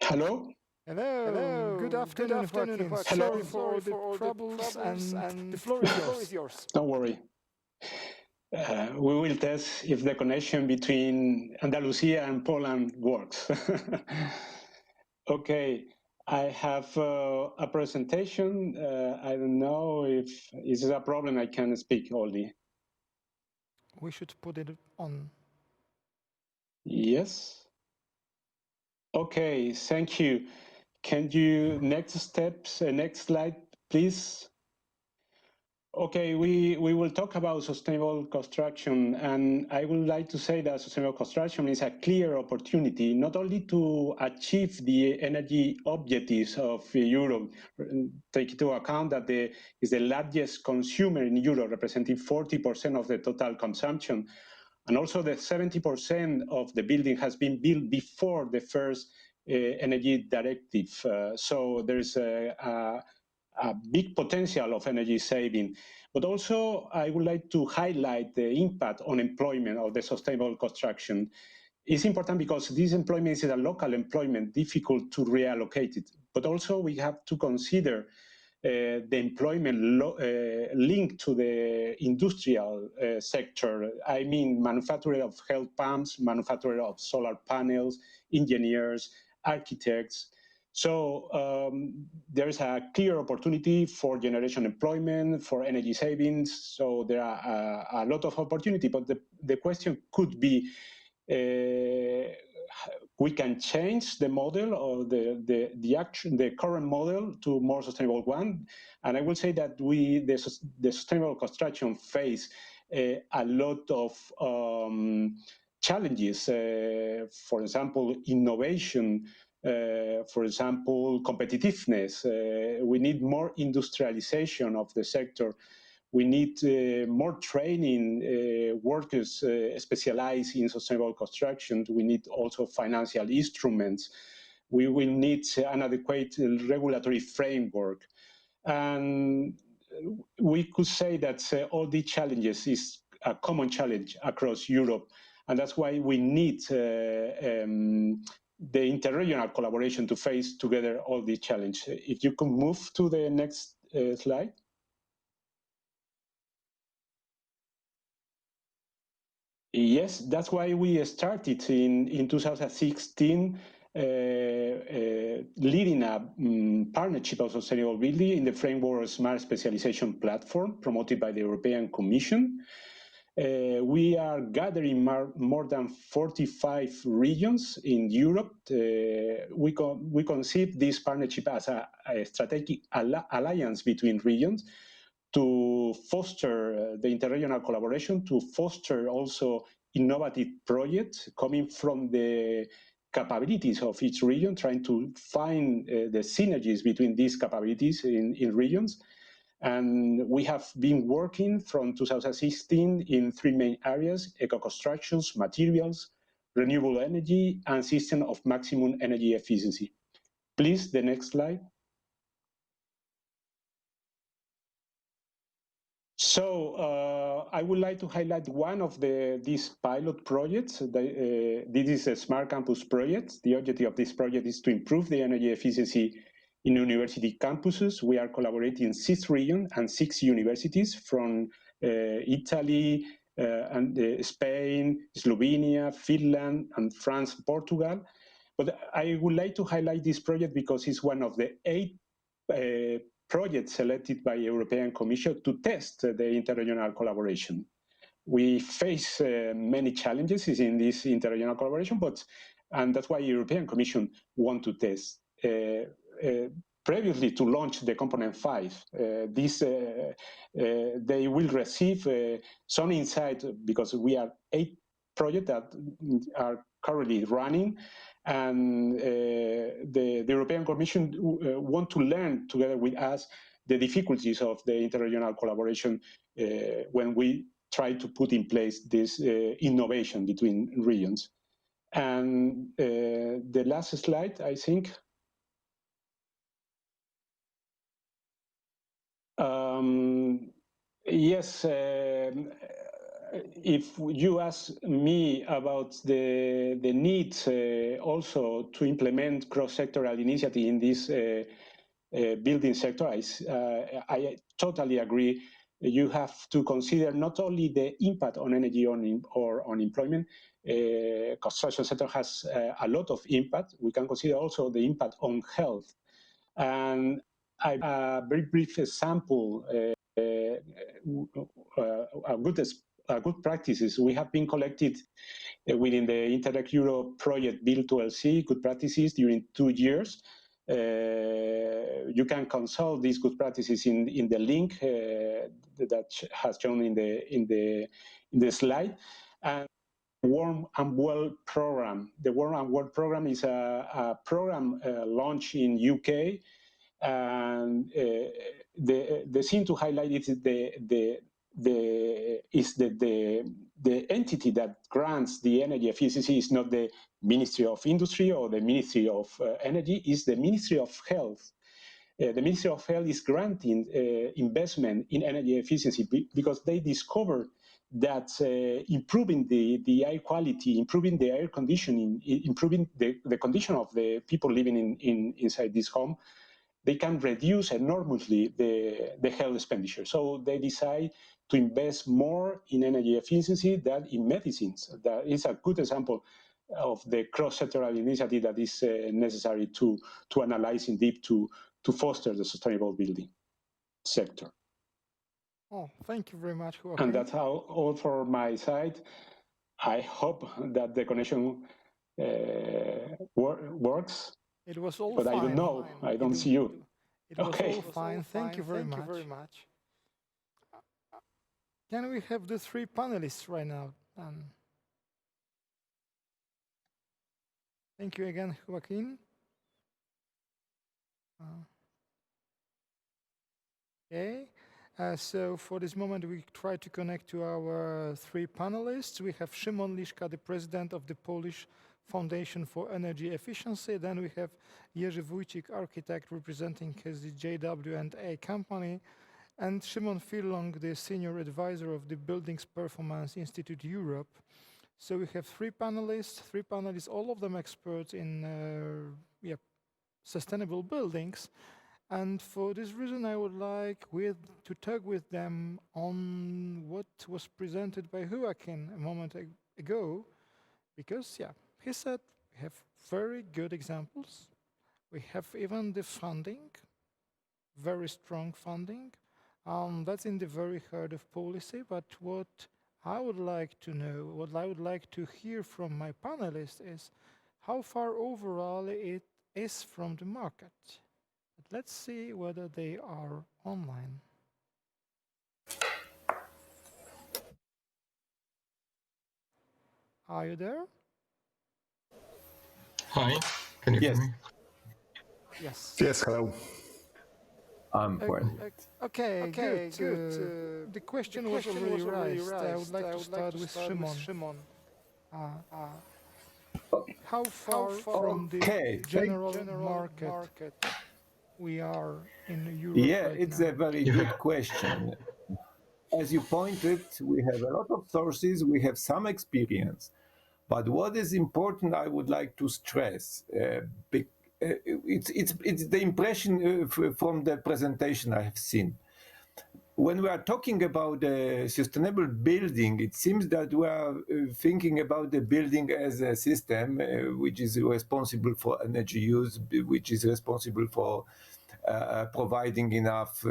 Hello? Hello. Good afternoon, Joaquín. Hello. Sorry for the troubles, and the floor is yours. Don't worry. We will test if the connection between Andalusia and Poland works. Okay, I have a presentation. I don't know if this is a problem. I can speak only. We should put it on. Yes. Okay, thank you. Can you, next steps, next slide, please? Okay, we will talk about sustainable construction, and I would like to say that sustainable construction is a clear opportunity not only to achieve the energy objectives of Europe, take into account that is the largest consumer in Europe, representing 40% of the total consumption, and also that 70% of the building has been built before the first energy directive. So there's a big potential of energy saving. But also, I would like to highlight the impact on employment of the sustainable construction. It's important because this employment is a local employment, difficult to reallocate it. But also, we have to consider the employment linked to the industrial sector. I mean, manufacturer of heat pumps, manufacturer of solar panels, engineers, architects. So there's a clear opportunity for generation employment, for energy savings. So there are a lot of opportunity, but the question could be, we can change the model or the current model to a more sustainable one. And I will say that the sustainable construction face a lot of challenges. For example, innovation. For example, competitiveness. We need more industrialization of the sector. We need more training, workers specialized in sustainable construction. We need also financial instruments. We will need an adequate regulatory framework. And we could say that all these challenges is a common challenge across Europe. And that's why we need the interregional collaboration to face together all these challenges. If you can move to the next slide. Yes, that's why we started in 2016 leading a partnership of sustainable building in the framework of Smart Specialization platform promoted by the European Commission. We are gathering more than 45 regions in Europe. We conceive this partnership as a strategic alliance between regions to foster the interregional collaboration, to foster also innovative projects coming from the capabilities of each region, trying to find the synergies between these capabilities in regions. And we have been working from 2016 in three main areas: eco-constructions, materials, renewable energy, and system of maximum energy efficiency. Please, the next slide. So I would like to highlight one of these pilot projects. This is a Smart Campus project. The objective of this project is to improve the energy efficiency in university campuses. We are collaborating in 6 regions and 6 universities from Italy, and Spain, Slovenia, Finland, and France, Portugal. But I would like to highlight this project because it's one of the 8 projects selected by the European Commission to test the interregional collaboration. We face many challenges in this interregional collaboration, and that's why the European Commission want to test. Previously to launch the component 5, they will receive some insight because we are 8 projects that are currently running, and the European Commission want to learn together with us the difficulties of the interregional collaboration when we try to put in place this innovation between regions. And the last slide, I think. Yes, if you ask me about the need also to implement cross-sectoral initiative in this building sector, I totally agree. You have to consider not only the impact on energy or on employment. Construction sector has a lot of impact. We can consider also the impact on health. And a very brief example, good practices. We have been collected within the Interreg Europe project Build to LC, good practices during 2 years. You can consult these good practices in the link that has shown in the slide. And Warm and Well program. The Warm and Well program is a program launched in UK, and the thing to highlight is the entity that grants the energy efficiency is not the Ministry of Industry or the Ministry of Energy, is the Ministry of Health. The Ministry of Health is granting investment in energy efficiency because they discovered that improving the air quality, improving the air conditioning, improving the condition of the people living inside this home, they can reduce enormously the health expenditure. So they decide to invest more in energy efficiency than in medicines. That is a good example of the cross-sectoral initiative that is necessary to analyze in deep to foster the sustainable building sector. Oh, thank you very much, Joaquín. And that's all for my side. I hope that the connection works. It was all but fine. I don't know. I don't see you. It was all fine. Thank you very much. Can we have the 3 panelists right now? Thank you again, Joaquín. Okay. So for this moment, we try to connect to our 3 panelists. We have Szymon, Liszka, the president of the Polish Foundation for Energy Efficiency. Then we have Jerzy Wójcik, architect representing his JW+A company, and Szymon Firląg, the senior advisor of the Buildings Performance Institute Europe. So we have 3 panelists, all of them experts in sustainable buildings. And for this reason, I would like to talk with them on what was presented by Joaquín a moment ago, because he said we have very good examples. We have even the funding, very strong funding. That's in the very heart of policy. But what I would like to know, what I would like to hear from my panelists is how far overall it is from the market. But let's see whether they are online. Are you there? Hi, can you hear me? Yes. Yes, hello. Okay, good. The question was already raised. I would like to start with Szymon. How far from the general market we are in Europe? Yeah, it's a very good question. As you pointed, we have a lot of sources, we have some experience. But what is important, I would like to stress, it's the impression from the presentation I have seen. When we are talking about sustainable building, it seems that we are thinking about the building as a system which is responsible for energy use, which is responsible for providing enough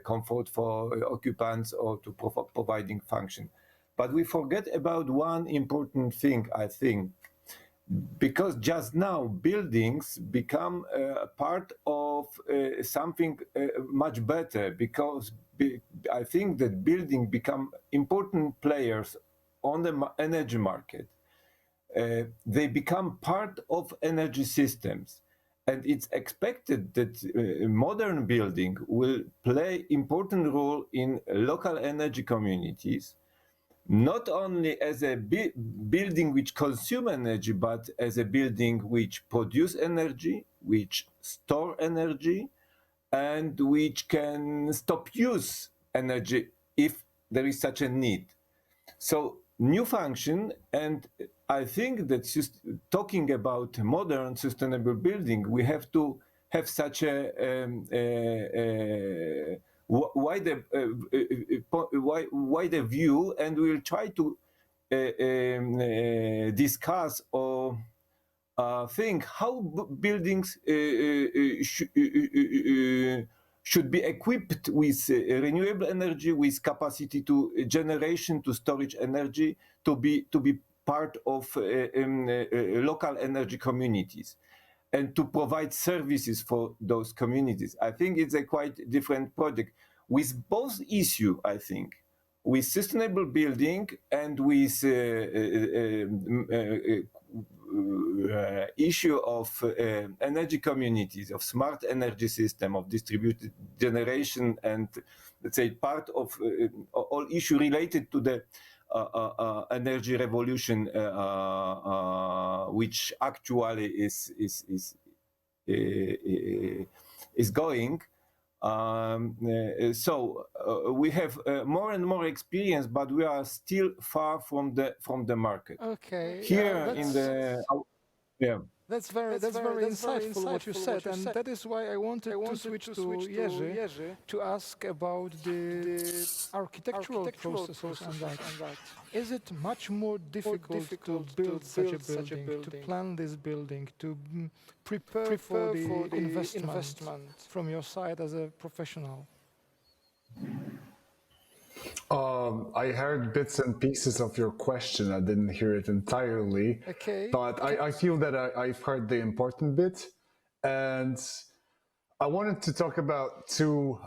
comfort for occupants or to providing function. But we forget about one important thing, I think, because just now buildings become a part of something much better, because I think that buildings become important players on the energy market. They become part of energy systems. And it's expected that modern building will play important role in local energy communities, not only as a building which consume energy, but as a building which produce energy, which store energy, and which can stop use energy if there is such a need. So new function, and I think that just talking about modern sustainable building, we have to have such a wider view, and we'll try to discuss or think how buildings should be equipped with renewable energy, with capacity to generation, to storage energy, to be part of local energy communities, and to provide services for those communities. I think it's a quite different project. With both issues, I think, with sustainable building and with issue of energy communities, of smart energy system, of distributed generation, and let's say part of all issue related to the energy revolution, which actually is going. So we have more and more experience, but we are still far from the market. Okay. Here in the That's very insightful what you said, and that is why I wanted to switch to Jerzy to ask about the architectural processes and that. Is it much more difficult to build such a building, to plan this building, to prepare for the investment from your side as a professional? I heard bits and pieces of your question. I didn't hear it entirely. Okay. But I feel that I've heard the important bit. And I wanted to talk about two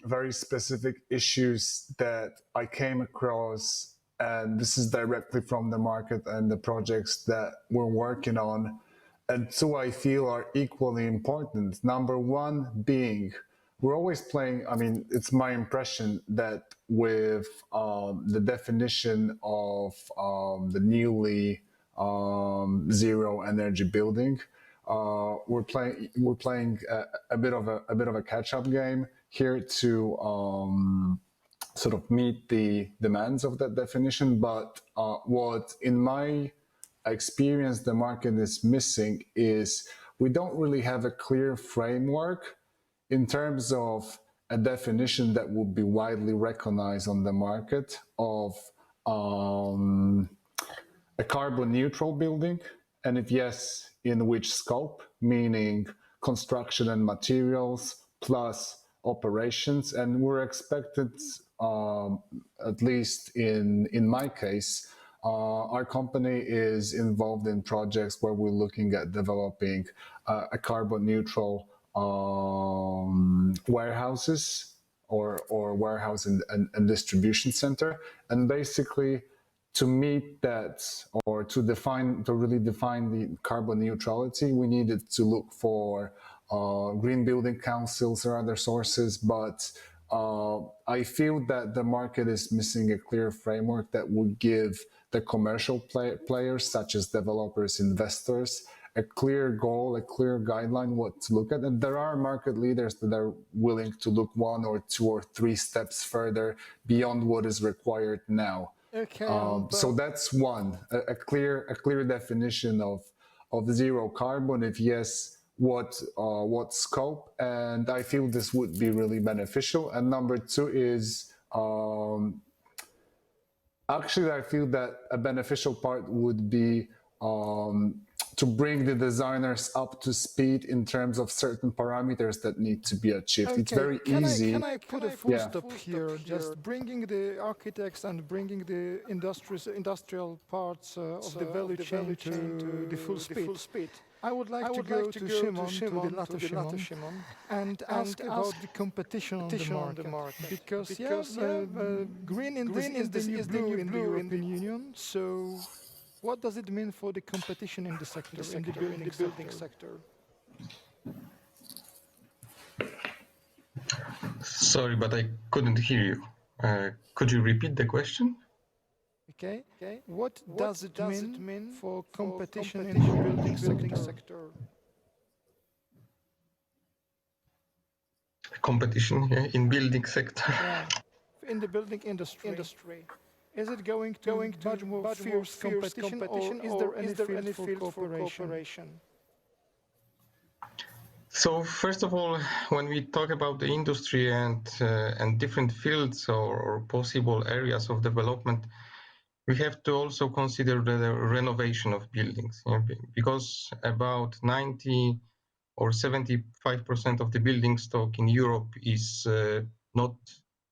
very specific issues that I came across. And this is directly from the market and the projects that we're working on. And two I feel are equally important. Number one being, we're always playing, I mean, it's my impression that with the definition of the newly zero energy building, we're playing a bit of a catch-up game here to sort of meet the demands of that definition. But what in my experience the market is missing is we don't really have a clear framework in terms of a definition that would be widely recognized on the market of a carbon neutral building, and if yes, in which scope, meaning construction and materials plus operations. And we're expected, at least in my case, our company is involved in projects where we're looking at developing a carbon neutral warehouses or warehouse and distribution center. And basically to meet that, or to really define the carbon neutrality, we needed to look for green building councils or other sources. But I feel that the market is missing a clear framework that would give the commercial players, such as developers, investors, a clear goal, a clear guideline what to look at. And there are market leaders that are willing to look 1 or 2 or 3 steps further beyond what is required now. Okay. So that's one, a clear definition of zero carbon. If yes, what scope? And I feel this would be really beneficial. And number 2 is actually I feel that a beneficial part would be to bring the designers up to speed in terms of certain parameters that need to be achieved. Okay. It's very easy. Can I put a full stop here? Just bringing the architects and bringing the industrial parts of the value chain to the full speed. I would like to go to Szymon, to the latter Szymon, and ask about the competition on the market. Because green is the new blue in the European Union. So what does it mean for the competition in the sector, in the building sector? Sorry, but I couldn't hear you. Could you repeat the question? Okay. What does it mean for competition in the building sector? Competition in building sector. Yeah. In the building industry. Is it going to much more fierce competition, or is there any field for cooperation? So first of all, when we talk about the industry and different fields or possible areas of development, we have to also consider the renovation of buildings, because about 90 or 75% of the building stock in Europe is not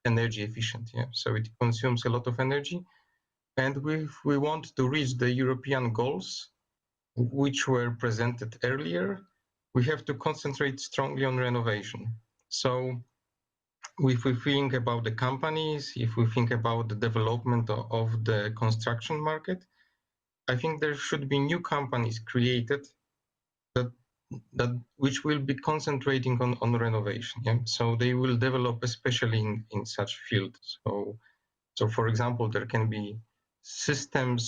energy efficient. So it consumes a lot of energy. And if we want to reach the European goals, which were presented earlier, we have to concentrate strongly on renovation. So if we think about the companies, if we think about the development of the construction market, I think there should be new companies created that which will be concentrating on renovation. So they will develop especially in such fields. So for example, there can be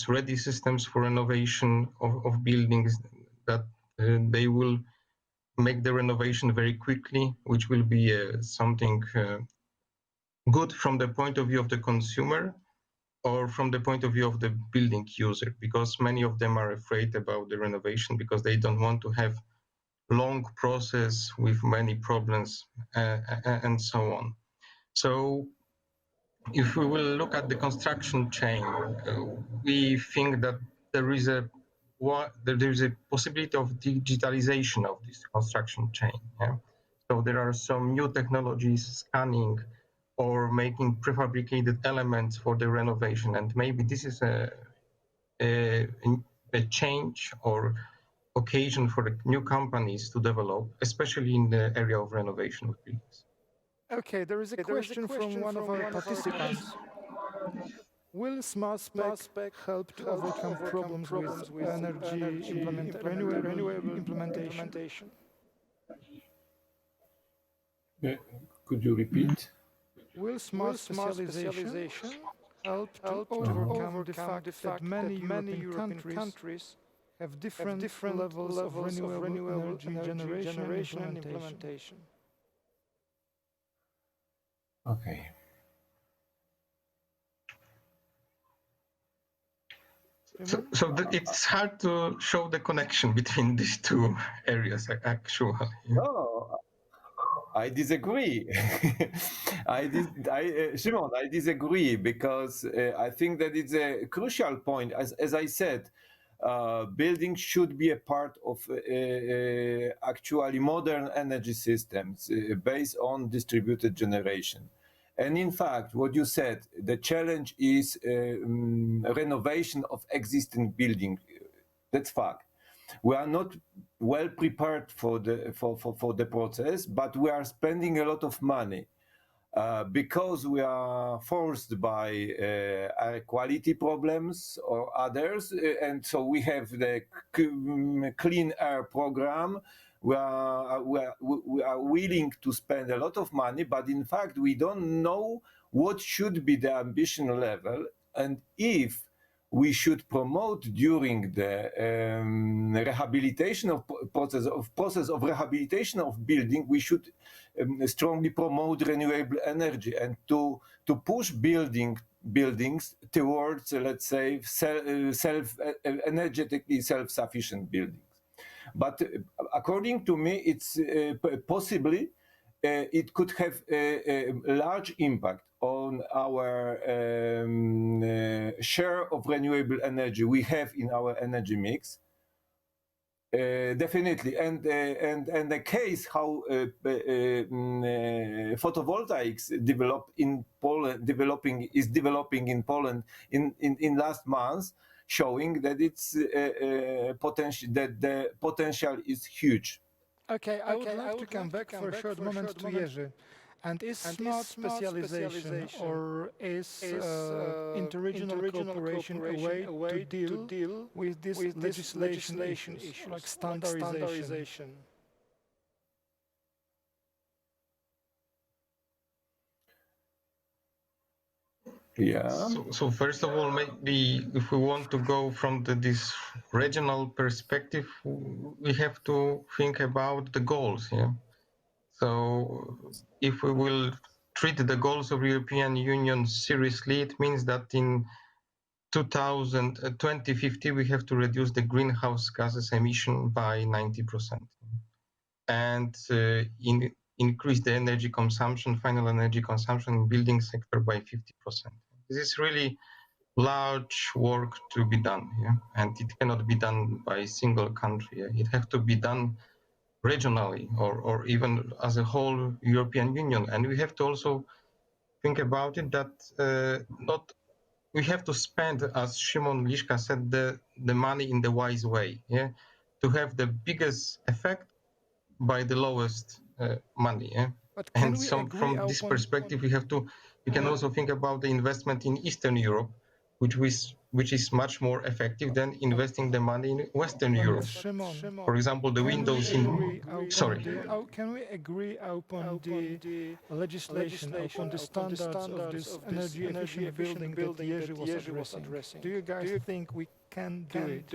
ready systems for renovation of buildings that they will make the renovation very quickly, which will be something good from the point of view of the consumer or from the point of view of the building user, because many of them are afraid about the renovation because they don't want to have long process with many problems and so on. So if we will look at the construction chain, we think that there is a possibility of digitalization of this construction chain. So there are some new technologies, scanning or making prefabricated elements for the renovation, and maybe this is a change or occasion for the new companies to develop, especially in the area of renovation of buildings. Okay, there is a question from one of our participants. Will smart spec help to overcome problems with renewable implementation? Could you repeat? Will smart specialization help to overcome the fact that many European countries have different levels of renewable energy generation and implementation? Okay. So it's hard to show the connection between these two areas, actually. Oh, I disagree. Szymon, I disagree, because I think that it's a crucial point. As I said, buildings should be a part of actually modern energy systems based on distributed generation. And in fact, what you said, the challenge is renovation of existing building. That's fact. We are not well prepared for the process, but we are spending a lot of money because we are forced by air quality problems or others, and so we have the clean air program. We are willing to spend a lot of money, but in fact we don't know what should be the ambition level, and if we should promote during the rehabilitation of process of rehabilitation of building, we should strongly promote renewable energy and to push buildings towards, let's say, energetically self-sufficient buildings. But according to me, it's possibly it could have a large impact on our share of renewable energy we have in our energy mix. Definitely, and the case how photovoltaics developing in Poland in last months, showing that it's potential, that the potential is huge. Okay, I would like to come back for a short moment to Jerzy. And is smart specialization or is interregional cooperation a way to deal with this legislation issues, like standardization? Yeah. So first of all, maybe if we want to go from this regional perspective, we have to think about the goals. So if we will treat the goals of European Union seriously, it means that in 2050 we have to reduce the greenhouse gases emission by 90%, and increase the energy consumption, final energy consumption in building sector by 50%. This is really large work to be done, yeah? And it cannot be done by a single country. Yeah? It has to be done regionally or even as a whole European Union. And we have to also think about it that we have to spend, as Szymon, Liszka said, the money in the wise way, yeah, to have the biggest effect by the lowest money. Yeah? But And so from this perspective, we can also think about the investment in Eastern Europe, which is much more effective than investing the money in Western Europe. Szymon, for example, the windows in... Sorry. Can we agree upon the legislation, upon the standards of this energy efficient building that Jerzy was addressing? Do you guys think we can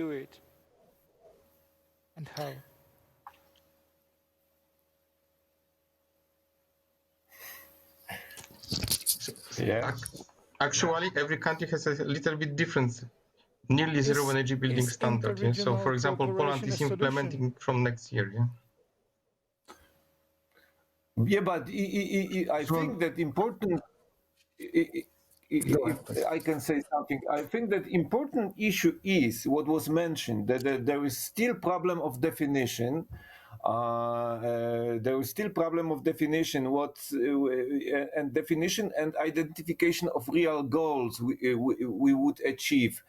do it? And how? Yeah. Actually, every country has a little bit different, nearly zero energy building standard. Yeah? So, for example, Poland is implementing from next year. Yeah. Yeah, but I think that important. If I can say something, I think that important issue is what was mentioned, that there is still problem of definition. There is still problem of definition, and definition and identification of real goals we would achieve,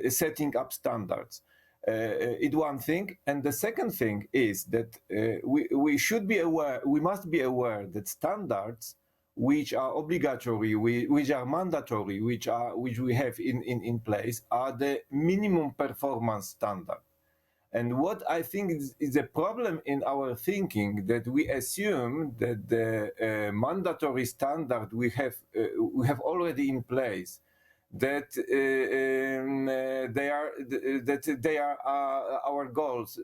setting up standards. It's one thing, and the second thing is that we should be aware. We must be aware that standards which are obligatory, which are mandatory, which we have in place, are the minimum performance standard. And what I think is a problem in our thinking, that we assume that the mandatory standard we have already in place, that they are our goals,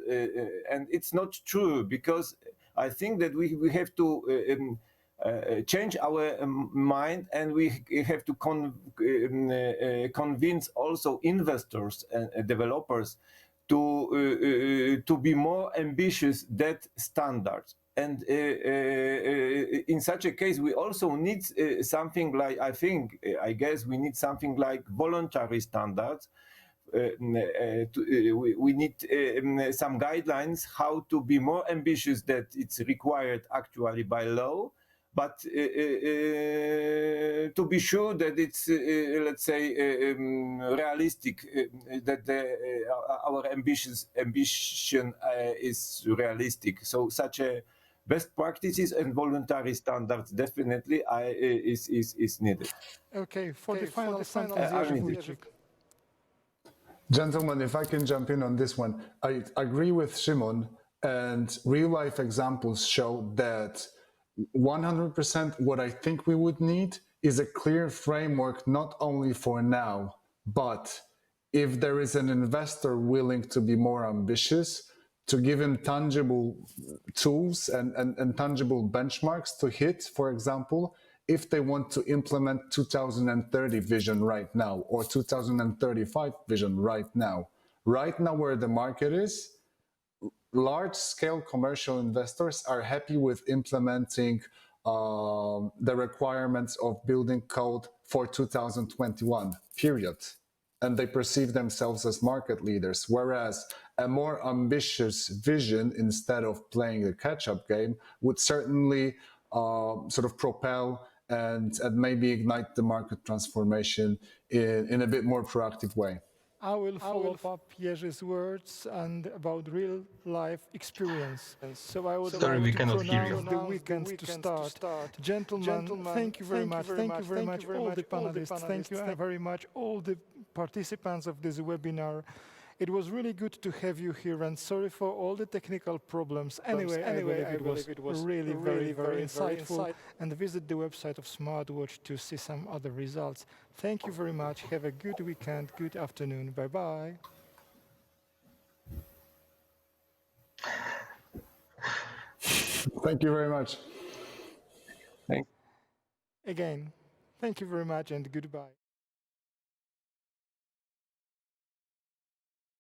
and it's not true, because I think that we have to change our mind, and we have to convince also investors and developers to be more ambitious that standards. And in such a case, we also need something like, I guess we need something like voluntary standards. We need some guidelines how to be more ambitious that it's required actually by law, but to be sure that it's, let's say, realistic, that our ambition is realistic. So such a best practices and voluntary standards definitely is needed. Okay, for the final sentence, Gentlemen, if I can jump in on this one, I agree with Szymon, and real-life examples show that 100% what I think we would need is a clear framework, not only for now, but if there is an investor willing to be more ambitious, to give him tangible tools and tangible benchmarks to hit, for example, if they want to implement 2030 vision right now or 2035 vision right now. Right now where the market is, large-scale commercial investors are happy with implementing the requirements of building code for 2021, period. And they perceive themselves as market leaders, whereas a more ambitious vision, instead of playing a catch-up game, would certainly sort of propel and maybe ignite the market transformation in a bit more proactive way. I will follow up Jerzy's words and about real-life experience. So I would like to pronounce the weekend to start. Gentlemen, thank you very much. Thank you very much, all the panelists. Thank you very much, all the participants of this webinar. It was really good to have you here, and sorry for all the technical problems. Anyway, I believe it was really very insightful. And visit the website of Smartwatch to see some other results. Thank you very much. Have a good weekend, good afternoon. Bye-bye. Thank you very much. Thank you. Again, thank you very much and goodbye.